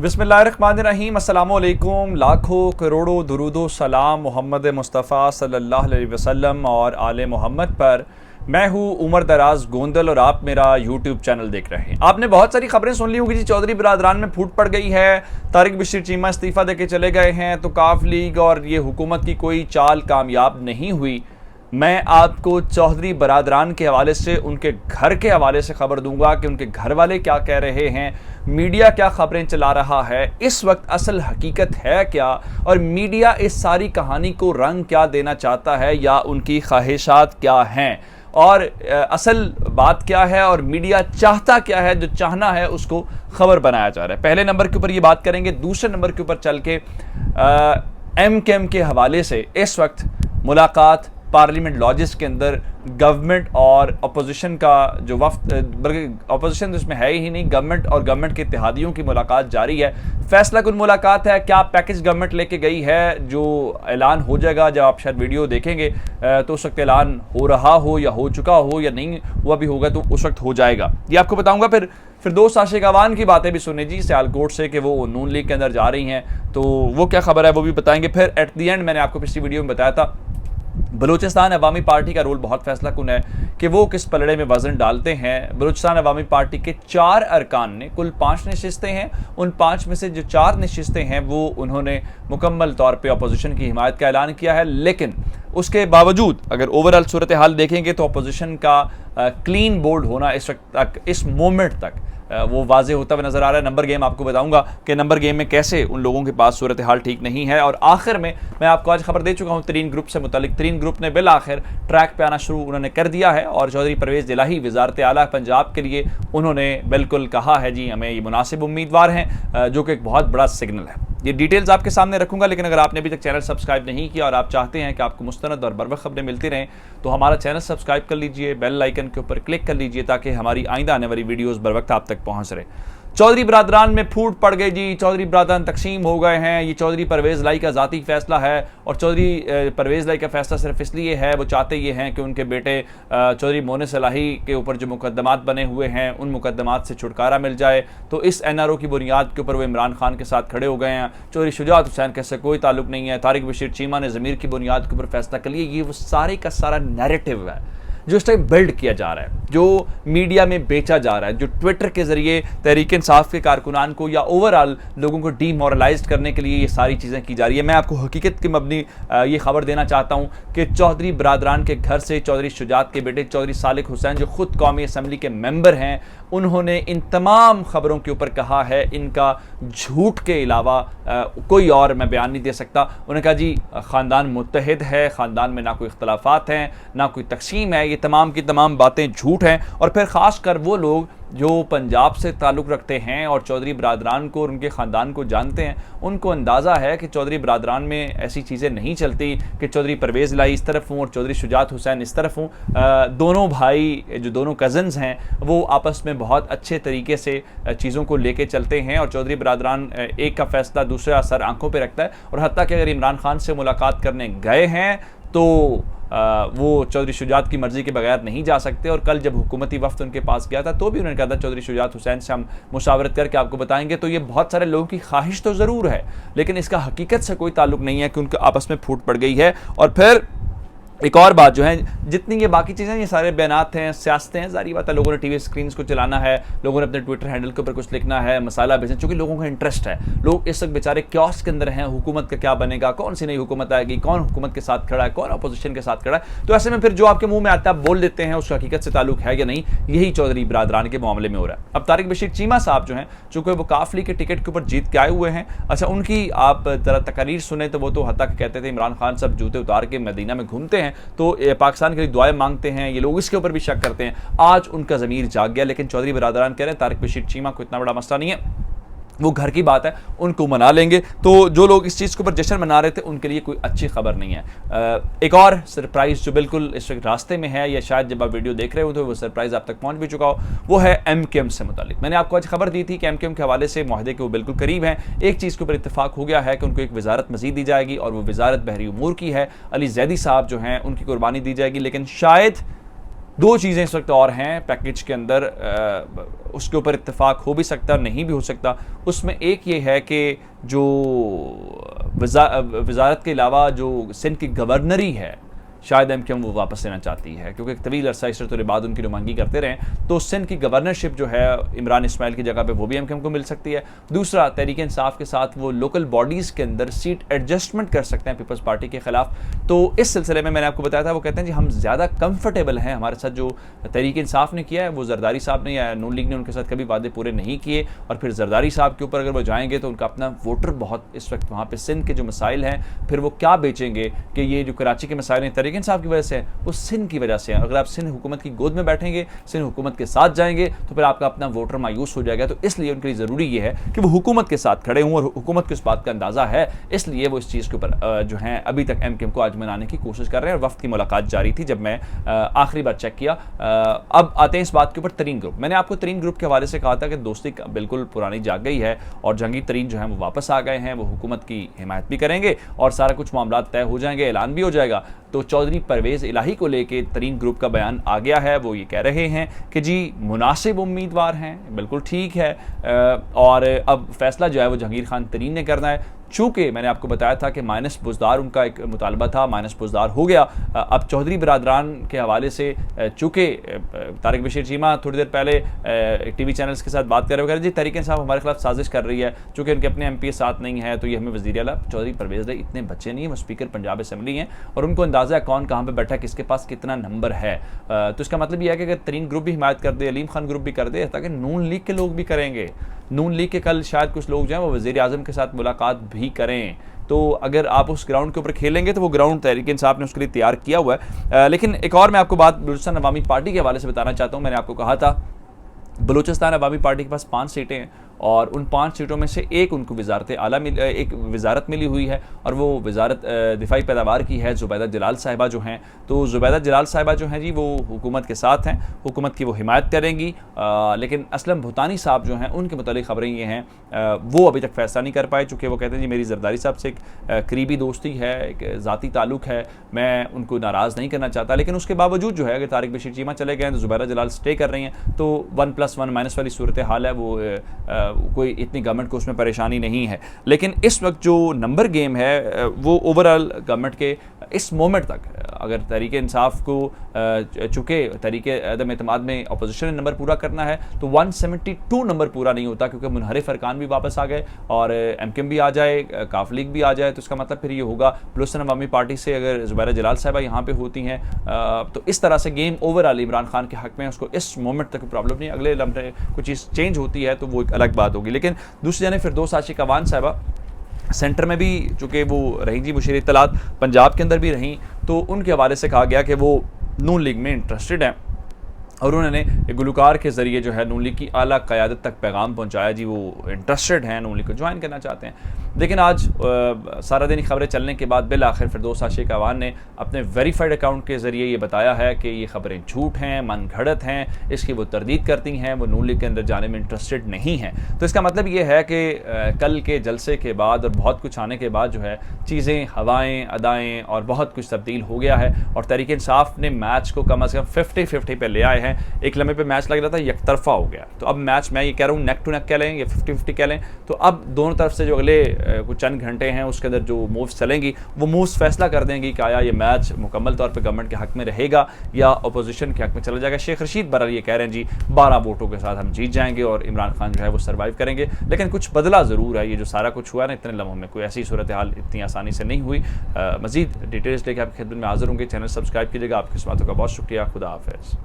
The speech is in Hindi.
बिस्मिल्लाहिर्रहमानिर्रहीम, अस्सलामुअलैकुम। लाखों करोड़ों दुरूदो सलाम मोहम्मद मुस्तफ़ा सल्लल्लाहु अलैहि वसल्लम और आले मोहम्मद पर। मैं हूँ उमर दराज गोंदल और आप मेरा यूट्यूब चैनल देख रहे हैं। आपने बहुत सारी खबरें सुन ली होंगी जी, चौधरी बिरादरान में फूट पड़ गई है, तारिक बशीर चीमा इस्तीफ़ा देके चले गए हैं, तो काफ लीग और ये हुकूमत की कोई चाल कामयाब नहीं हुई। मैं आपको चौधरी बिरादरान के हवाले से, उनके घर के हवाले से खबर दूंगा कि उनके घर वाले क्या कह रहे हैं, मीडिया क्या खबरें चला रहा है, इस वक्त असल हकीकत है क्या, और मीडिया इस सारी कहानी को रंग क्या देना चाहता है या उनकी ख्वाहिशात क्या हैं, और असल बात क्या है और मीडिया चाहता क्या है, जो चाहना है उसको खबर बनाया जा रहा है। पहले नंबर के ऊपर ये बात करेंगे। दूसरे नंबर के ऊपर चल के MKM के हवाले से इस वक्त मुलाकात पार्लियामेंट लॉजेस के अंदर गवर्नमेंट और अपोजिशन का जो वफ्द, बल्कि अपोजिशन तो इसमें है ही नहीं, गवर्नमेंट और गवर्नमेंट के इत्तेहादियों की मुलाकात जारी है। फैसला कुन मुलाकात है, क्या पैकेज गवर्नमेंट लेके गई है, जो ऐलान हो जाएगा जब आप शायद वीडियो देखेंगे तो उस वक्त ऐलान हो रहा हो या हो चुका हो या नहीं हुआ भी होगा तो उस वक्त हो जाएगा, ये आपको बताऊंगा। फिर दोस्त आशिक अवान की बातें भी सुने जी सियालकोट से कि वो नून लीग के अंदर जा रही हैं, तो वो क्या खबर है वो भी बताएंगे। फिर एट दी एंड मैंने आपको पिछली वीडियो में बताया था बलूचिस्तान अवामी पार्टी का रोल बहुत फैसला कुन है कि वो किस पलड़े में वजन डालते हैं। बलूचिस्तान अवामी पार्टी के 4 अरकान ने, कुल 5 नशिस्तें हैं, उन 5 में से जो 4 नशिस्तें हैं वो उन्होंने मुकम्मल तौर पे अपोजिशन की हिमायत का ऐलान किया है। लेकिन उसके बावजूद अगर ओवरऑल सूरत हाल देखेंगे तो अपोजिशन का क्लीन बोर्ड होना इस वक्त तक, इस मोमेंट तक वो वाजे होता हुआ नजर आ रहा है। नंबर गेम आपको बताऊंगा कि नंबर गेम में कैसे उन लोगों के पास सूरत हाल ठीक नहीं है। और आखिर में मैं आपको आज खबर दे चुका हूं तरीन ग्रुप से मुतालिक। तरीन ग्रुप ने बिल आखिर ट्रैक पे आना शुरू उन्होंने कर दिया है और चौधरी परवेज़ इलाही वज़ारत आला पंजाब के लिए उन्होंने बिल्कुल कहा है जी हमें ये मुनासिब उम्मीदवार हैं, जो कि एक बहुत बड़ा सिग्नल है। ये डिटेल्स आपके सामने रखूंगा, लेकिन अगर आपने अभी तक चैनल सब्सक्राइब नहीं किया और आप चाहते हैं कि आपको मुस्तनद और बर वक्त खबरें मिलती रहें तो हमारा चैनल सब्सक्राइब कर लीजिए, बेल आइकन के ऊपर क्लिक कर लीजिए ताकि हमारी आइंदा आने वाली वीडियोस बर वक्त आप तक पहुंच रहे। चौधरी बिरादरान में फूट पड़ गई जी, चौधरी बिरादरान तकसीम हो गए हैं। ये चौधरी परवेज़ इलाही का ज़ाती फैसला है और चौधरी परवेज़ इलाही का फैसला सिर्फ इसलिए है, वो चाहते ये हैं कि उनके बेटे चौधरी मोनिस इलाही के ऊपर जो मुकदमात बने हुए हैं उन मुकदमात से छुटकारा मिल जाए। तो इस NRO की बुनियाद के ऊपर वो इमरान खान के साथ खड़े हो गए हैं। चौधरी शुजात हुसैन के से कोई ताल्लुक नहीं है। तारिक बशीर चीमा ने ज़मीर की बुनियाद के ऊपर फैसला कर लिया। ये वो सारे का सारा नैरेटिव है जो इस टाइम बिल्ड किया जा रहा है, जो मीडिया में बेचा जा रहा है, जो ट्विटर के जरिए तहरीक इंसाफ के कारकुनान को या ओवरऑल लोगों को डीमोरलाइज करने के लिए ये सारी चीज़ें की जा रही है। मैं आपको हकीकत की मबनी ये खबर देना चाहता हूँ कि चौधरी बिरादरान के घर से चौधरी शुजात के बेटे चौधरी सालिक हुसैन जो खुद कौमी असम्बली के मेंबर हैं, उन्होंने इन तमाम खबरों के ऊपर कहा है इनका झूठ के अलावा कोई और मैं बयान नहीं दे सकता। उन्होंने कहा जी ख़ानदान मुत्तहिद है, ख़ानदान में ना कोई इख्तलाफात हैं ना कोई तकसीम है, ये तमाम की तमाम बातें झूठ हैं। और फिर ख़ास कर वो लोग जो पंजाब से ताल्लुक़ रखते हैं और चौधरी बिरादरान को और उनके ख़ानदान को जानते हैं, उनको अंदाज़ा है कि चौधरी बिरादरान में ऐसी चीज़ें नहीं चलती कि चौधरी परवेज़ इलाही इस तरफ हूँ और चौधरी शुजात हुसैन इस तरफ हूँ। दोनों भाई जो दोनों कज़न्स हैं वो आपस में बहुत अच्छे तरीके से चीज़ों को लेके चलते हैं और चौधरी बिरादरान एक का फ़ैसला दूसरा सर आंखों पर रखता है। और हत्ता कि अगर इमरान खान से मुलाकात करने गए हैं तो वो चौधरी शुजात की मर्ज़ी के बगैर नहीं जा सकते। और कल जब हुकूमती वफ्द उनके पास गया था तो भी उन्होंने कहा था चौधरी शुजात हुसैन से हम मुशावरत करके आपको बताएंगे। तो ये बहुत सारे लोगों की ख्वाहिश तो ज़रूर है, लेकिन इसका हकीकत से कोई ताल्लुक़ नहीं है कि उनके आपस में फूट पड़ गई है। और फिर एक और बात जो है, जितनी ये बाकी चीज़ें ये सारे बयानात हैं, सियासतें हैं, सारी बात है, लोगों ने टीवी स्क्रीन को चलाना है, लोगों ने अपने ट्विटर हैंडल के ऊपर कुछ लिखना है, मसाला बेचना, चूँकि लोगों का इंटरेस्ट है। लोग इस वक्त बेचारे क्योस के अंदर हैं, हुकूमत का क्या बनेगा, कौन सी नई हुकूमत आएगी, कौन हुकूमत के साथ खड़ा है, कौन अपोजिशन के साथ खड़ा है। तो ऐसे में फिर जो आपके मुँह में आता है बोल देते हैं, उसका हकीकत से ताल्लुक है या नहीं, यही चौधरी बिरादरान के मामले में हो रहा है। अब तारिक बशीर चीमा साहब जो हैं, चूँकि वो काफली के टिकट के ऊपर जीत के आए हुए हैं, अच्छा उनकी आप जरा तकरीर सुने तो वो तो हत्ता कहते थे इमरान खान सब जूते उतार के मदीना में घूमते हैं तो पाकिस्तान के लिए दुआएं मांगते हैं, ये लोग इसके ऊपर भी शक करते हैं। आज उनका ज़मीर जाग गया। लेकिन चौधरी बिरादरान कह रहे हैं तारिक बशीर चीमा को इतना बड़ा मसला नहीं है, वो घर की बात है, उनको मना लेंगे। तो जो लोग इस चीज़ के ऊपर जश्न मना रहे थे उनके लिए कोई अच्छी खबर नहीं है। एक और सरप्राइज़ जो बिल्कुल इस वक्त रास्ते में है, या शायद जब आप वीडियो देख रहे हो तो वो सरप्राइज़ आप तक पहुंच भी चुका हो, वो है MKM से मुतालिक। मैंने आपको आज खबर दी थी कि MKM के हवाले से मुआहदे के वो बिल्कुल करीब हैं। एक चीज़ के ऊपर इत्तेफाक हो गया है कि उनको एक वजारत मज़ीद दी जाएगी और वो वजारत बहरी उमूर की है। अली जैदी साहब जो हैं उनकी कुर्बानी दी जाएगी। लेकिन शायद दो चीज़ें इस वक्त और हैं पैकेज के अंदर, उसके ऊपर इत्तेफाक हो भी सकता नहीं भी हो सकता। उसमें एक ये है कि जो वजारत के अलावा जो सिंध की गवर्नरी है, शायद एमकेएम वो वापस लेना चाहती है, क्योंकि एक तवील अरसा इस तरह बाद उनकी नुमाइंदगी करते रहे, तो सिंध की गवर्नरशिप जो है इमरान इस्माइल की जगह पे वो भी एमकेएम को मिल सकती है। दूसरा, तहरीक इंसाफ के साथ वो लोकल बॉडीज़ के अंदर सीट एडजस्टमेंट कर सकते हैं पीपल्स पार्टी के खिलाफ। तो इस सिलसिले में मैंने आपको बताया था, वो कहते हैं जी हम ज़्यादा कंफर्टेबल हैं, हमारे साथ जो तहरीक इंसाफ ने किया है, वो जरदारी साहब ने या नून लीग ने उनके साथ कभी वादे पूरे नहीं किए, और फिर जरदारी साहब के ऊपर अगर वो जाएंगे तो उनका अपना वोटर बहुत इस वक्त वहाँ पर सिंध के जो मसाइल हैं, फिर वो क्या बेचेंगे कि ये जो कराची के मसाइल हैं तहरीक इंसाफ की वजह से वो सिंध की वजह से है। अगर आप सिंध हुकूमत की गोद में बैठेंगे, सिंध हुकूमत के साथ जाएंगे, तो फिर आपका अपना वोटर मायूस हो जाएगा। तो इसलिए उनके लिए ज़रूरी ये है कि वो हुकूमत के साथ खड़े हों, और हुकूमत को इस बात का अंदाज़ा है, इसलिए वो इस चीज़ के ऊपर जो है अभी तक एमकेएम को आज मनाने की कोशिश कर रहे हैं। और वफ्द की मुलाकात जारी थी जब मैं आखिरी बार चेक किया। अब आते हैं इस बात के ऊपर तरीन ग्रुप। मैंने आपको तरीन ग्रुप के हवाले से कहा था कि दोस्ती बिल्कुल पुरानी जाग गई है, और जहांगीर तरीन जो है वो वापस आ गए हैं, वो हुकूमत की हिमायत भी करेंगे और सारा कुछ मामला तय हो जाएंगे, ऐलान भी हो जाएगा। तो चौधरी परवेज़ इलाही को लेके तरीन ग्रुप का बयान आ गया है। वो ये कह रहे हैं कि जी मुनासिब उम्मीदवार हैं, बिल्कुल ठीक है, और अब फैसला जो है वो जहांगीर खान तरीन ने करना है। चूँकि मैंने आपको बताया था कि माइनस बुज़दार उनका एक मुतालबा था, माइनस बुज़दार हो गया। अब चौधरी बरादरान के हवाले से चूँकि तारिक बशीर चीमा थोड़ी देर पहले टीवी चैनल्स के साथ बात कर रहे वगैरह, जी तहरीक इंसाफ हमारे खिलाफ साजिश कर रही है, चूँकि उनके अपने एमपी साथ नहीं है, तो ये हमें वज़ीर आला चौधरी परवेज़ इतने बच्चे नहीं हैं, वो स्पीकर पंजाब असम्बली हैं, और उनको अंदाज़ा है कौन कहाँ पर बैठा है, किसके पास कितना नंबर है। तो इसका मतलब यह है कि अगर तरीन ग्रुप भी हिमायत कर दे, अलीम खान ग्रुप भी कर दे, ताकि नून लीग के लोग भी करेंगे। नून लीग के कल शायद कुछ लोग जो हैं वो वज़ीर आज़म के साथ मुलाकात भी करें। तो अगर आप उस ग्राउंड के ऊपर खेलेंगे तो वो ग्राउंड तहरीक इंसाफ ने उसके लिए तैयार किया हुआ है। लेकिन एक और मैं आपको बात बलूचिस्तान अवामी पार्टी के हवाले से बताना चाहता हूँ। मैंने आपको कहा था बलूचिस्तान अवामी पार्टी के पास 5 सीटें हैं, और उन 5 सीटों में से एक उनको एक वजारत मिली हुई है, और वो वजारत दिफाई पैदावार की है। ज़ुबैदा जलाल साहिबा जो हैं, तो ज़ुबैदा जलाल साहिबा जो हैं जी वो हुकूमत के साथ हैं, हुकूमत की वो हिमायत करेंगी। लेकिन असलम भूतानी साहब जो हैं उनके मुतालिक खबरें ये हैं, वो अभी तक फैसला नहीं कर पाए, चूँकि वो कहते हैं जी मेरी जरदारी साहब से एक करीबी दोस्ती है, एक ज़ाती ताल्लुक़ है, मैं उनको नाराज़ नहीं करना चाहता। लेकिन उसके बावजूद जो है अगर तारिक बशीर चीमा चले गए तो ज़ुबैदा जलाल स्टे कर रही हैं, तो 1+1- वाली सूरत हाल है। वो कोई इतनी गवर्नमेंट को उसमें परेशानी नहीं है। लेकिन इस वक्त जो नंबर गेम है वो ओवरऑल गवर्नमेंट के इस मोमेंट तक, अगर तहरीक इंसाफ को चूँकि तहरीक अदम एतमाद में अपोजिशन ने नंबर पूरा करना है, तो 172 नंबर पूरा नहीं होता, क्योंकि मुनहरिफ अरकान भी वापस आ गए और एमकेएम भी आ जाए, काफ लीग भी आ जाए। तो इसका मतलब फिर ये होगा बलूचिस्तान अवामी पार्टी से अगर ज़ुबैदा जलाल साहिबा यहाँ पे होती हैं, तो इस तरह से गेम ओवरऑल इमरान खान के हक़ में, उसको इस मोमेंट तक प्रॉब्लम नहीं। अगले लम्हे कुछ चीज़ चेंज होती है तो वो एक अलग बात होगी। लेकिन दूसरी जाने फिरदौस आशिक अवान साहिबा सेंटर में भी चूँकि वो रहीं जी मुशीर इत्तलात, पंजाब के अंदर भी रहीं, तो उनके हवाले से कहा गया कि वो नून लीग में इंटरेस्टेड हैं, और उन्होंने एक गुलकार के ज़रिए जो है नून लीग की आला क़यादत तक पैगाम पहुंचाया जी वो इंटरेस्टेड हैं, नून लीग को ज्वाइन करना चाहते हैं। लेकिन आज सारा दिन खबरें चलने के बाद बिल आखिर फिरदौस आशिक अवान ने अपने वेरीफाइड अकाउंट के ज़रिए ये बताया है कि ये खबरें झूठ हैं, मन घड़त हैं, इसकी वो तरदीद करती हैं, वो नून लीग के अंदर जाने में इंटरेस्टेड नहीं हैं। तो इसका मतलब ये है कि कल के जलसे के बाद और बहुत कुछ आने के बाद जो है चीज़ें, हवाएँ, अदाएँ और बहुत कुछ तब्दील हो गया है, और तहरीक इंसाफ ने मैच को कम अज़ कम 50-50 पे ले आए हैं। एक लम्हे पे मैच लग रहा था, एक तरफा हो गया। तो अब मैच, मैं ये कह रहा हूँ, नेक टू नेक कह लें या 50-50 कह लें, तो अब दोनों तरफ से जो अगले कुछ चंद घंटे हैं उसके अंदर जो मूव्स चलेंगी, वो मूव्स फैसला कर देंगी कि आया ये मैच मुकम्मल तौर पे गवर्नमेंट के हक़ में रहेगा या अपोजिशन के हक़ में चला जाएगा। शेख रशीद बहरहाल ये कह रहे हैं जी 12 वोटों के साथ हम जीत जाएंगे और इमरान खान जो है वो सर्वाइव करेंगे। लेकिन कुछ बदला ज़रूर है, ये जो सारा कुछ हुआ ना इतने लम्हों में, कोई ऐसी सूरत हाल इतनी आसानी से नहीं हुई। मज़ीद डिटेल्स लेके आपकी खिदमत में हाज़िर होंगे। चैनल सब्सक्राइब कीजिएगा। आपकी इस बातों का बहुत शुक्रिया। खुदा हाफ़िज़।